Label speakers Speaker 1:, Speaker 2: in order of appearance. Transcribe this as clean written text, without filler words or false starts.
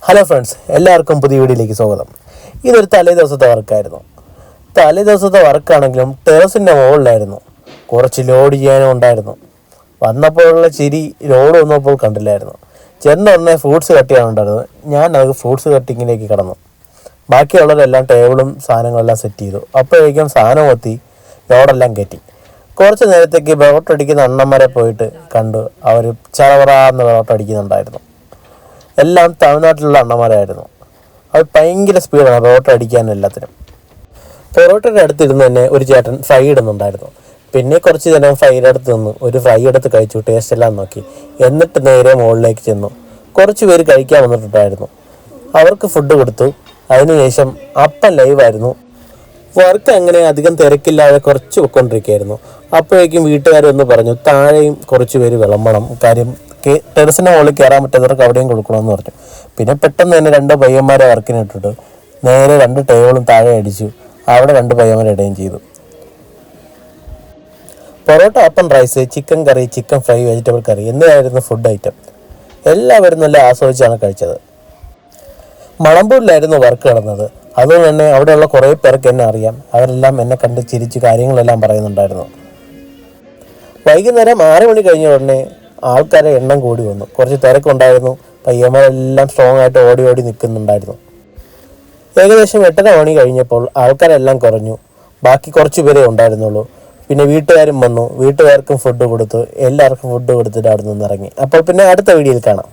Speaker 1: Hello friends, എല്ലാവർക്കും പുതിയ വീഡിയോയിലേക്ക് സ്വാഗതം. ഇതൊരു തലേ ദിവസത്തെ വർക്കായിരുന്നു. തലേ ദിവസത്തെ വർക്കാണെങ്കിലും ടെറസിൻ്റെ മുകളിലായിരുന്നു. കുറച്ച് ലോഡ് ചെയ്യാനും ഉണ്ടായിരുന്നു. വന്നപ്പോഴുള്ള ചിരി ലോഡ് വന്നപ്പോൾ കണ്ടില്ലായിരുന്നു. ചെന്നുടനെ ഫ്രൂട്ട്സ് കട്ട് ചെയ്യാനുണ്ടായിരുന്നു. ഞാൻ അത് ഫ്രൂട്ട്സ് കട്ടിങ്ങിലേക്ക് കടന്നു. ബാക്കിയുള്ളവരെല്ലാം ടേബിളും സാധനങ്ങളെല്ലാം സെറ്റ് ചെയ്തു. അപ്പോഴേക്കും സാധനം എത്തി, ലോഡെല്ലാം കയറ്റി. കുറച്ച് നേരത്തേക്ക് വെള്ളമടിക്കുന്ന അണ്ണന്മാരെ പോയിട്ട് കണ്ടു. അവർ ചറവറാന്ന് വെള്ളമടിക്കുന്നുണ്ടായിരുന്നു. എല്ലാം തമിഴ്നാട്ടിലുള്ള അണ്ണന്മാരായിരുന്നു. അത് ഭയങ്കര സ്പീഡാണ് പൊറോട്ട അടിക്കാനും എല്ലാത്തിനും. പൊറോട്ടയുടെ അടുത്തിരുന്ന് തന്നെ ഒരു ചേട്ടൻ ഫ്രൈ ഇടുന്നുണ്ടായിരുന്നു. പിന്നെ കുറച്ച് നേരം ഫ്രൈയുടെ അടുത്ത് നിന്ന് ഒരു ഫ്രൈ എടുത്ത് കഴിച്ചു, ടേസ്റ്റ് എല്ലാം നോക്കി. എന്നിട്ട് നേരെ മുകളിലേക്ക് ചെന്നു. കുറച്ച് പേര് കഴിക്കാൻ വന്നിട്ടുണ്ടായിരുന്നു. അവർക്ക് ഫുഡ് കൊടുത്തു. അതിനുശേഷം അപ്പം ലൈവായിരുന്നു. വർക്ക് അങ്ങനെ അധികം തിരക്കില്ലാതെ കുറച്ച് പൊയ്ക്കൊണ്ടിരിക്കുകയായിരുന്നു. അപ്പോഴേക്കും വീട്ടുകാർ ഒന്ന് പറഞ്ഞു, താഴെയും കുറച്ച് പേര് വിളമ്പണം, കാര്യം ടെറസിൻ്റെ മുകളിൽ കയറാൻ പറ്റാത്തവർക്ക് അവിടെയും കൊടുക്കണമെന്ന് പറഞ്ഞു. പിന്നെ പെട്ടെന്ന് തന്നെ 2 പയ്യന്മാരെ വർക്കിന് ഇട്ടിട്ട് നേരെ 2 ടേബിളും താഴെ അടിച്ചു. അവിടെ 2 പയ്യന്മാരെ ഇടുകയും ചെയ്തു. പൊറോട്ട, അപ്പം, റൈസ്, ചിക്കൻ കറി, ചിക്കൻ ഫ്രൈ, വെജിറ്റബിൾ കറി എന്നിവയായിരുന്നു ഫുഡ് ഐറ്റം. എല്ലാവരും നല്ല ആസ്വദിച്ചാണ് കഴിച്ചത്. മണമ്പൂരിലായിരുന്നു വർക്ക് നടന്നത്. അതുകൊണ്ട് തന്നെ അവിടെയുള്ള കുറേ പേർക്ക് എന്നെ അറിയാം. അവരെല്ലാം എന്നെ കണ്ട് ചിരിച്ച് കാര്യങ്ങളെല്ലാം പറയുന്നുണ്ടായിരുന്നു. വൈകുന്നേരം 6 മണി കഴിഞ്ഞ ഉടനെ ആൾക്കാരെ എണ്ണം കൂടി വന്നു. കുറച്ച് തിരക്കുണ്ടായിരുന്നു. പയ്യന്മാരെല്ലാം സ്ട്രോങ് ആയിട്ട് ഓടി ഓടി നിൽക്കുന്നുണ്ടായിരുന്നു. ഏകദേശം 8:30 മണി കഴിഞ്ഞപ്പോൾ ആൾക്കാരെല്ലാം കുറഞ്ഞു. ബാക്കി കുറച്ച് പേരേ ഉണ്ടായിരുന്നുള്ളൂ. പിന്നെ വീട്ടുകാരും വന്നു. വീട്ടുകാർക്കും ഫുഡ് കൊടുത്തു. എല്ലാവർക്കും ഫുഡ് കൊടുത്തിട്ട് അവിടെ നിന്ന് ഇറങ്ങി. അപ്പോൾ പിന്നെ അടുത്ത വീഡിയോയിൽ കാണാം.